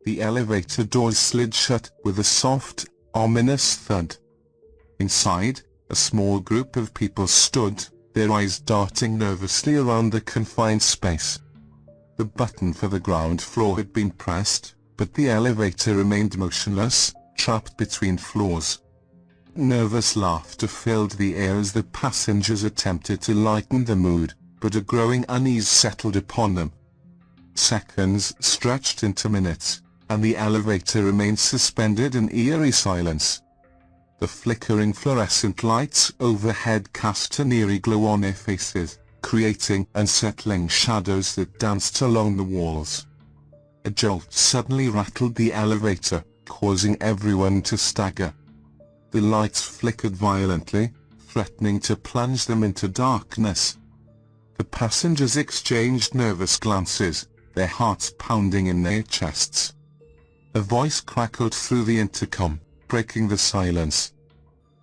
The elevator doors slid shut with a soft, ominous thud. Inside, a small group of people stood, their eyes darting nervously around the confined space. The button for the ground floor had been pressed, but the elevator remained motionless, trapped between floors. Nervous laughter filled the air as the passengers attempted to lighten the mood, but a growing unease settled upon them. Seconds stretched into minutes, and the elevator remained suspended in eerie silence. The flickering fluorescent lights overhead cast an eerie glow on their faces, creating unsettling shadows that danced along the walls. A jolt suddenly rattled the elevator, causing everyone to stagger. The lights flickered violently, threatening to plunge them into darkness. The passengers exchanged nervous glances, their hearts pounding in their chests. A voice crackled through the intercom, breaking the silence.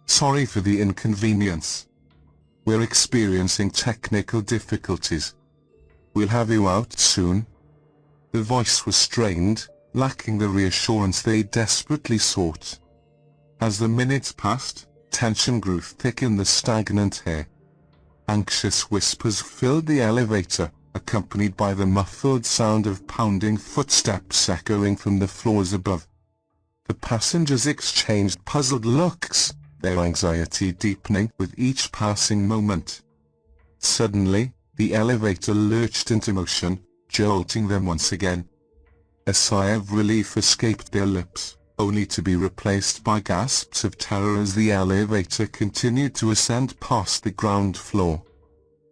"Sorry for the inconvenience. We're experiencing technical difficulties. We'll have you out soon." The voice was strained, lacking the reassurance they desperately sought. As the minutes passed, tension grew thick in the stagnant air. Anxious whispers filled the elevator, accompanied by the muffled sound of pounding footsteps echoing from the floors above. The passengers exchanged puzzled looks, their anxiety deepening with each passing moment. Suddenly, the elevator lurched into motion, jolting them once again. A sigh of relief escaped their lips, only to be replaced by gasps of terror as the elevator continued to ascend past the ground floor.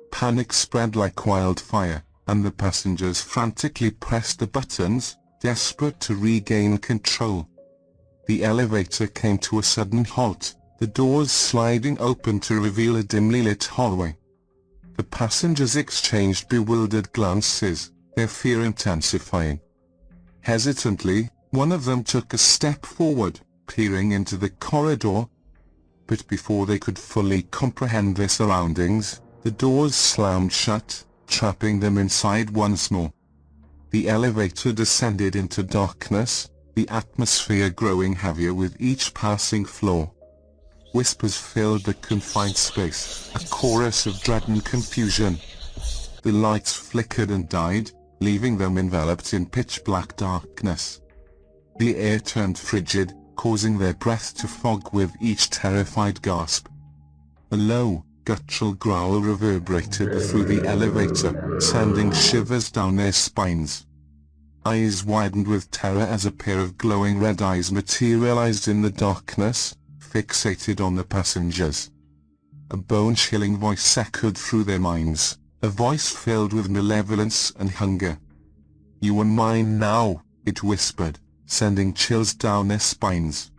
Panic spread like wildfire, and the passengers frantically pressed the buttons, desperate to regain control. The elevator came to a sudden halt, the doors sliding open to reveal a dimly lit hallway. The passengers exchanged bewildered glances, their fear intensifying. Hesitantly, one of them took a step forward, peering into the corridor. But before they could fully comprehend their surroundings, the doors slammed shut, trapping them inside once more. The elevator descended into darkness, the atmosphere growing heavier with each passing floor. Whispers filled the confined space, a chorus of dread and confusion. The lights flickered and died, leaving them enveloped in pitch-black darkness. The air turned frigid, causing their breath to fog with each terrified gasp. A low, guttural growl reverberated through the elevator, sending shivers down their spines. Eyes widened with terror as a pair of glowing red eyes materialized in the darkness, fixated on the passengers. A bone-chilling voice echoed through their minds, a voice filled with malevolence and hunger. "You are mine now," it whispered, sending chills down their spines.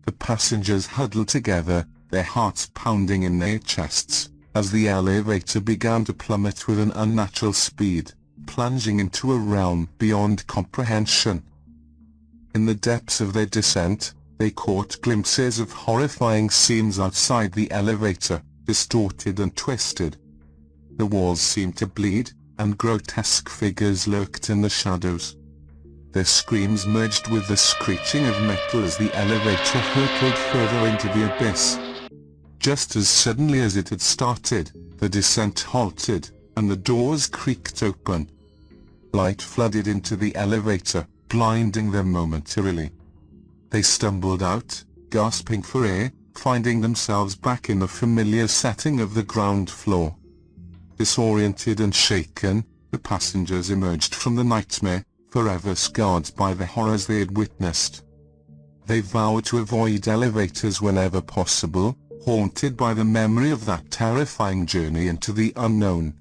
The passengers huddled together, their hearts pounding in their chests, as the elevator began to plummet with an unnatural speed, plunging into a realm beyond comprehension. In the depths of their descent, they caught glimpses of horrifying scenes outside the elevator, distorted and twisted. The walls seemed to bleed, and grotesque figures lurked in the shadows. Their screams merged with the screeching of metal as the elevator hurtled further into the abyss. Just as suddenly as it had started, the descent halted, and the doors creaked open. Light flooded into the elevator, blinding them momentarily. They stumbled out, gasping for air, finding themselves back in the familiar setting of the ground floor. Disoriented and shaken, the passengers emerged from the nightmare, forever scarred by the horrors they had witnessed. They vowed to avoid elevators whenever possible, haunted by the memory of that terrifying journey into the unknown.